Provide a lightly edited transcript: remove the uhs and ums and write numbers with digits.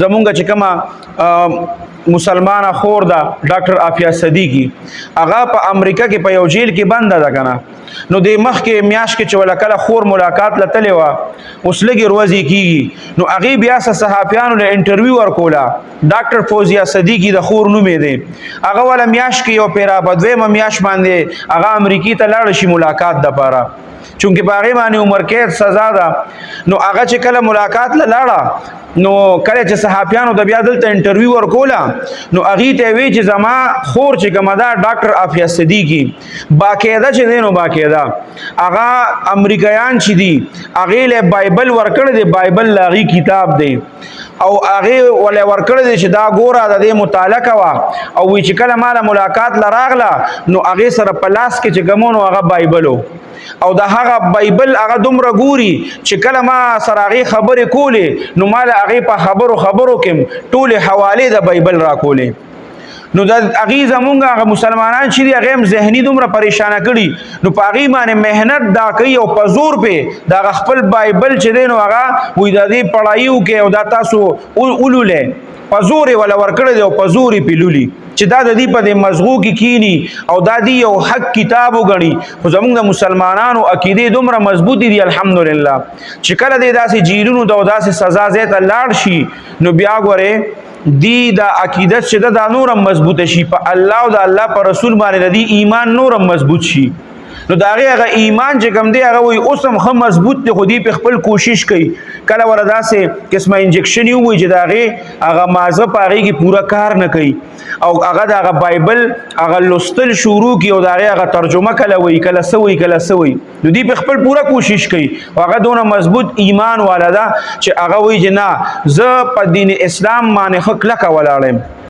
زمونږ چې کومه مسلمانه خور ده ډاکټر عافیه صدیقی هغه په امریکا کې په یو جیل کې بنده ده کنه نو د مخکې میاشت کې چې ولکله خور ملاقات لتلې وه اوس لږې ورځې کېږي نو هغې بیا صحافیانو له انټرویو ورکوله ډاکټر فوزیه صدیقی د خور نوم یې دی هغه والا میاشت کې یو پیرا په دویمه میاشت باندې هغه امریکې ته لاړه شي ملاقات دپاره چونکې په هغې باندې عمر قید سزا ده نو هغه چې کله ملاقات له لاړه نو کله چې صحافیانو د بیا دلته انټرویو ورکوله نو هغې ته یې وی چې زما خور چې کومه ده ډاکټر عافیه صدیقی باقاعده چې دی نو باقاعده هغه امریکایان چې دي هغې له بایبل ورکړی دی بایبل له هغې کتاب دی او هغې ولې ورکړی دی چې دا ګوره د دې مطالعه کوه او وی چې کله ما له ملاقات له راغله نو هغې سره په لاس کې چې کوم نو هغه بایبل او د هغه بایبل هغه دومره ګوري چې کله ما سره هغې خبرې کولې نو ما له هغې په خبرو کې ټولې حوالې د بایبل راکولې نو د هغې زمونږ هغه مسلمانان چې دي هغې هم ذهني دومره پریشانه کړي نو په هغې باندې محنت دا کوي او په زور پې د هغه خپل بایبل چې دی نو هغه وایي د دې پړایي وکړئ او دا تاسو ولولئ په زور یې وله ورکړی دی او په زور یې پې لولي چې دا د دې په دې مزغو کې کینی او دا دی یو حق کتاب وګڼي خو زمونږ د مسلمانانو عقیدې دومره مضبوطې دي الحمدلله چې کله دی داسې جیلونو ته او داسې سزا ځای ته لاړ شي نو بیا ګورې دی دا عقیدت چې ده دا نورم مضبوطه شي په الله او د الله په رسول باندې د دې ایمان نورم مضبوط شي نو د هغې هغه ایمان چې کوم دی هغه وایي اوس هم ښه مضبوط دی خو دوی پې خپل کوشش کوي کله وله داسې قسمه انجکشن یې ووایي چې د هغې هغه مازغه په هغې کې پوره کار نه کوي او هغه د هغه بایبل هغه لوستل شروع کړي او د هغې هغه ترجمه کله وایي کله څه وایي کله څه وایي نو دوی پې خپل پوره کوشش کوي او هغه دونه مضبوط ایمان والا ده چې هغه وایي چې نه زه په دین اسلام باندې ښه کلکه ولاړ یم